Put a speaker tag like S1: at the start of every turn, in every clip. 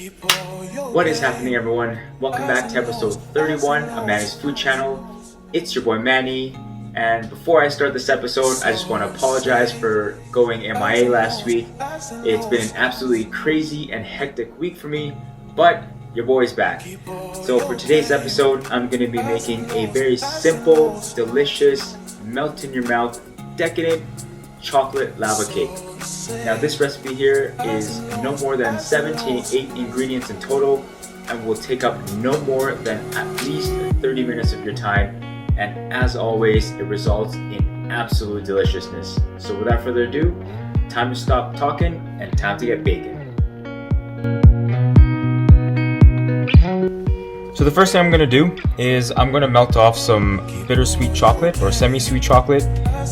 S1: What is happening, everyone? Welcome back to episode 31 of Manny's Food Channel. It's your boy Manny, and before I start this episode, I just want to apologize for going MIA last week. It's been an absolutely crazy and hectic week for me, but your boy's back. So for today's episode, I'm going to be making a very simple, delicious, melt in your mouth, decadent chocolate lava cake. Now this recipe here is no more than 7 to 8 ingredients in total and will take up no more than at least 30 minutes of your time, and as always it results in absolute deliciousness. So without further ado, time to stop talking and time to get baking. So the first thing I'm going to do is I'm going to melt off some bittersweet chocolate or semi-sweet chocolate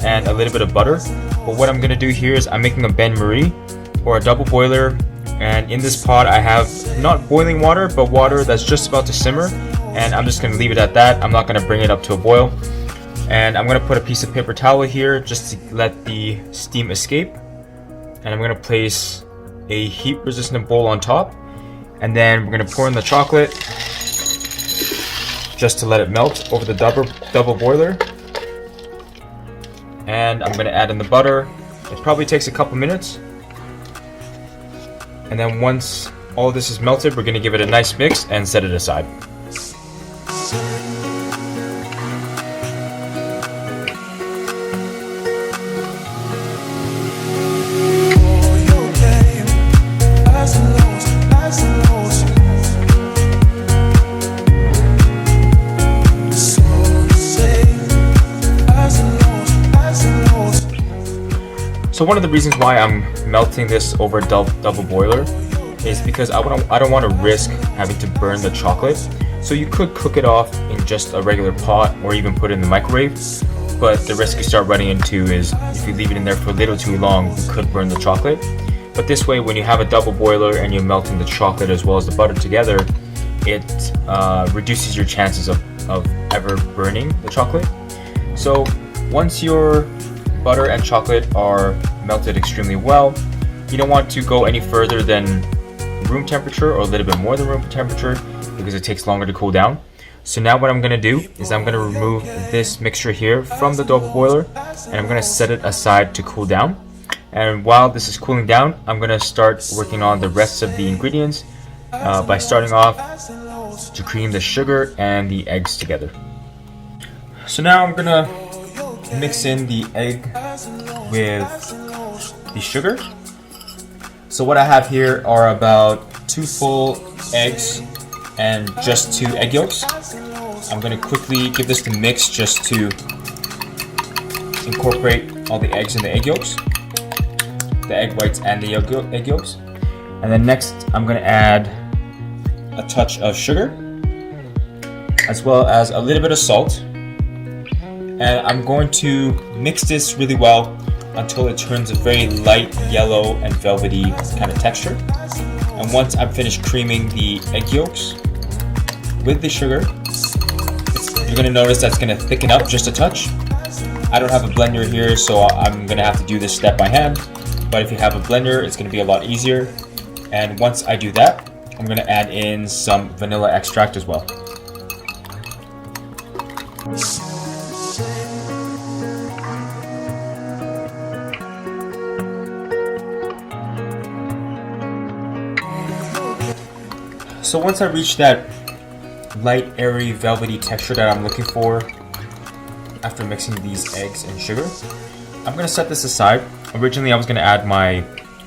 S1: and a little bit of butter. But what I'm going to do here is I'm making a bain-marie or a double boiler, and in this pot I have not boiling water but water that's just about to simmer, and I'm just going to leave it at that. I'm not going to bring it up to a boil, and I'm going to put a piece of paper towel here just to let the steam escape, and I'm going to place a heat resistant bowl on top, and then we're going to pour in the chocolate just to let it melt over the double boiler. And I'm going to add in the butter. It probably takes a couple minutes. And then once all this is melted, we're going to give it a nice mix and set it aside. So one of the reasons why I'm melting this over a double boiler is because I don't want to risk having to burn the chocolate. So you could cook it off in just a regular pot or even put it in the microwave, but the risk you start running into is if you leave it in there for a little too long, you could burn the chocolate. But this way, when you have a double boiler and you're melting the chocolate as well as the butter together, it reduces your chances of ever burning the chocolate. So once your butter and chocolate are melted extremely well, you don't want to go any further than room temperature or a little bit more than room temperature because it takes longer to cool down. So now what I'm going to do is I'm going to remove this mixture here from the double boiler and I'm going to set it aside to cool down. And while this is cooling down, I'm going to start working on the rest of the ingredients by starting off to cream the sugar and the eggs together. So now I'm going to mix in the egg with the sugar. So what I have here are about 2 full eggs and just 2 egg yolks. I'm going to quickly give this the mix just to incorporate all the eggs and the egg yolks, the egg whites and the egg yolks. And then next I'm going to add a touch of sugar as well as a little bit of salt. And I'm going to mix this really well until it turns a very light yellow and velvety kind of texture. And once I'm finished creaming the egg yolks with the sugar, you're going to notice that's going to thicken up just a touch. I don't have a blender here, so I'm going to have to do this step by hand. But if you have a blender, it's going to be a lot easier. And once I do that, I'm going to add in some vanilla extract as well. So once I reach that light, airy, velvety texture that I'm looking for after mixing these eggs and sugar, I'm going to set this aside. Originally I was going to add my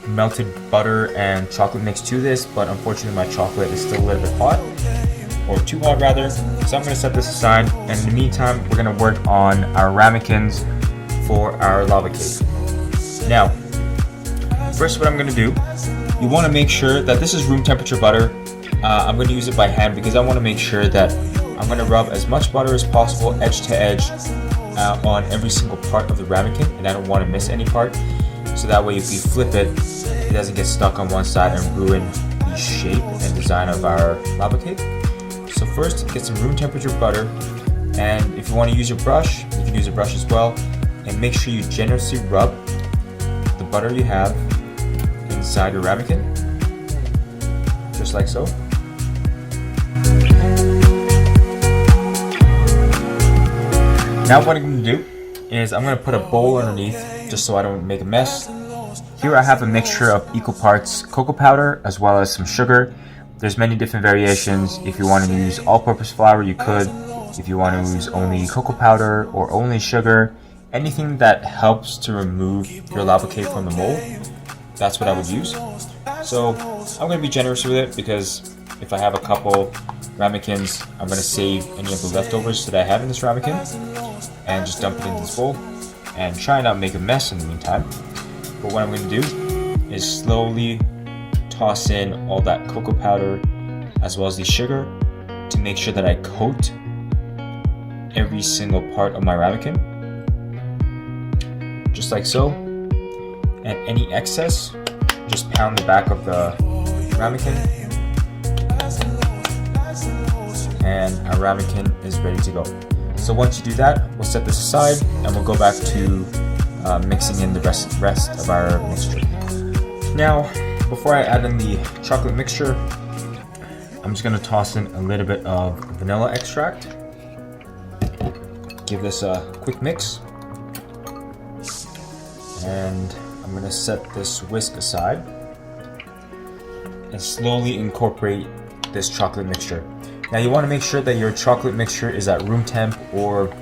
S1: melted butter and chocolate mix to this, but unfortunately my chocolate is still a little bit hot, or too hot rather, so I'm going to set this aside, and in the meantime we're going to work on our ramekins for our lava cake. Now, first what I'm going to do, you want to make sure that this is room temperature butter. I'm going to use it by hand because I want to make sure that I'm going to rub as much butter as possible edge to edge on every single part of the ramekin, and I don't want to miss any part, so that way if you flip it, it doesn't get stuck on one side and ruin the shape and design of our lava cake. So first, get some room temperature butter, and if you want to use your brush, you can use a brush as well, and make sure you generously rub the butter you have inside your ramekin, just just like so. Now what I'm going to do is I'm going to put a bowl underneath just so I don't make a mess. Here I have a mixture of equal parts cocoa powder as well as some sugar. There's many different variations. If you want to use all-purpose flour, you could. If you want to use only cocoa powder or only sugar, anything that helps to remove your lava cake from the mold, that's what I would use. So I'm going to be generous with it because if I have a couple ramekins, I'm going to save any of the leftovers that I have in this ramekin and just dump it in this bowl and try not make a mess in the meantime. But what I'm going to do is slowly toss in all that cocoa powder as well as the sugar to make sure that I coat every single part of my ramekin, just like so. And any excess, just pound the back of the ramekin, and our ramekin is ready to go. So once you do that, we'll set this aside and we'll go back to mixing in the rest of our mixture. Now, before I add in the chocolate mixture, I'm just going to toss in a little bit of vanilla extract. Give this a quick mix. And I'm going to set this whisk aside and slowly incorporate this chocolate mixture. Now you want to make sure that your chocolate mixture is at room temp or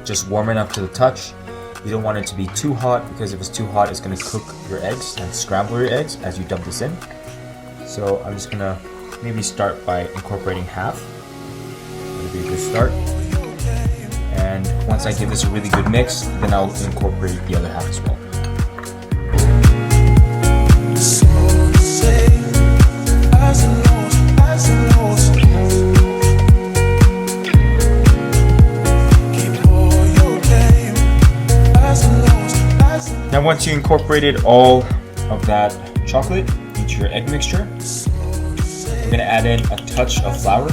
S1: just warm enough to the touch. You don't want it to be too hot because if it's too hot, it's going to cook your eggs and scramble your eggs as you dump this in. So I'm just going to maybe start by incorporating half. That'll be a good start. And once I give this a really good mix, then I'll incorporate the other half as well. Now once you incorporated all of that chocolate into your egg mixture, I'm going to add in a touch of flour.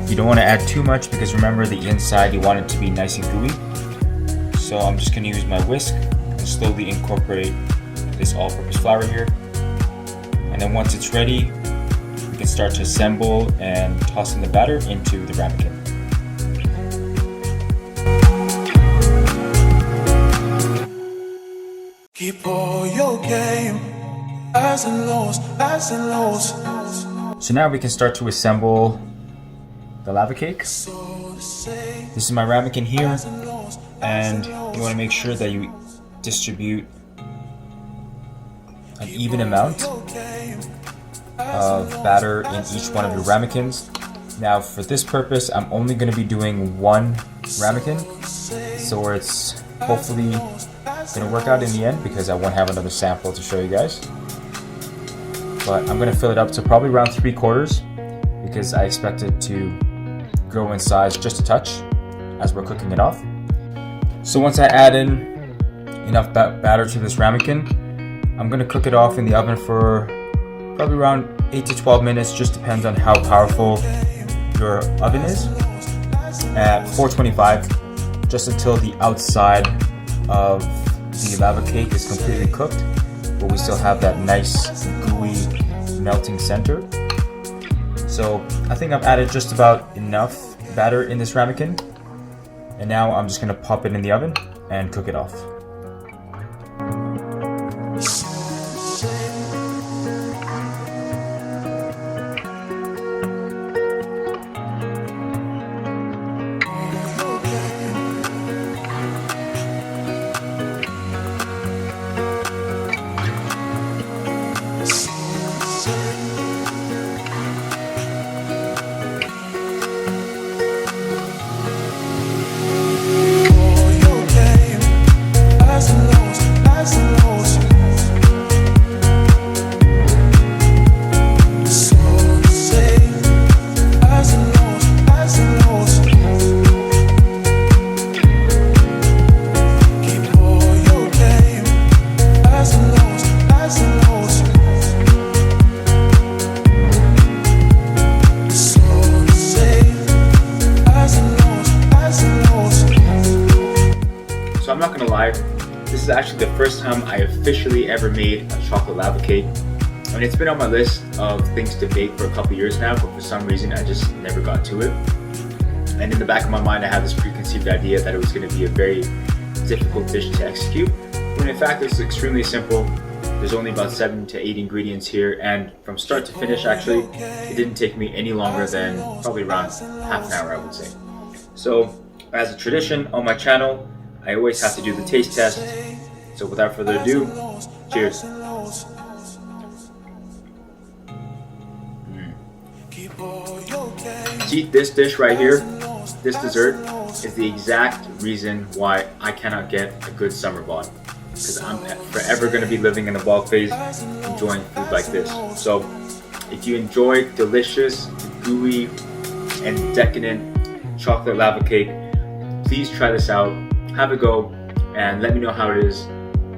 S1: You don't want to add too much because remember the inside you want it to be nice and gooey. So I'm just going to use my whisk and slowly incorporate this all-purpose flour here. And then once it's ready, we can start to assemble and toss in the batter into the ramekin.
S2: Keep all your game, highs and lows, highs and lows.
S1: So now we can start to assemble the lava cake. This is my ramekin here, and you want to make sure that you distribute an even amount of batter in each one of your ramekins. Now for this purpose, I'm only going to be doing one ramekin, so it's hopefully going to work out in the end because I won't have another sample to show you guys. But I'm going to fill it up to probably around 3/4 because I expect it to grow in size just a touch as we're cooking it off. So once I add in enough batter to this ramekin, I'm going to cook it off in the oven for probably around 8 to 12 minutes, just depends on how powerful your oven is, at 425, just until the outside of the lava cake is completely cooked, but we still have that nice gooey melting center. So I think I've added just about enough batter in this ramekin, and now I'm just going to pop it in the oven and cook it off. I'm not gonna lie, this is actually the first time I officially ever made a chocolate lava cake. I mean, it's been on my list of things to bake for a couple years now, but for some reason I just never got to it. And in the back of my mind I had this preconceived idea that it was going to be a very difficult dish to execute, when in fact it's extremely simple. There's only about 7 to 8 ingredients here, and from start to finish actually it didn't take me any longer than probably around half an hour, I would say. So as a tradition on my channel, I always have to do the taste test. So without further ado, cheers. See, this dish right here, this dessert, is the exact reason why I cannot get a good summer bod. Because I'm forever going to be living in the bulk phase, enjoying food like this. So if you enjoy delicious, gooey, and decadent chocolate lava cake, please try this out, have a go, and let me know how it is.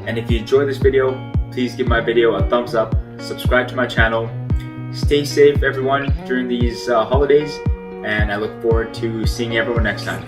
S1: And if you enjoyed this video, please give my video a thumbs up, subscribe to my channel. Stay safe everyone during these holidays, and I look forward to seeing everyone next time.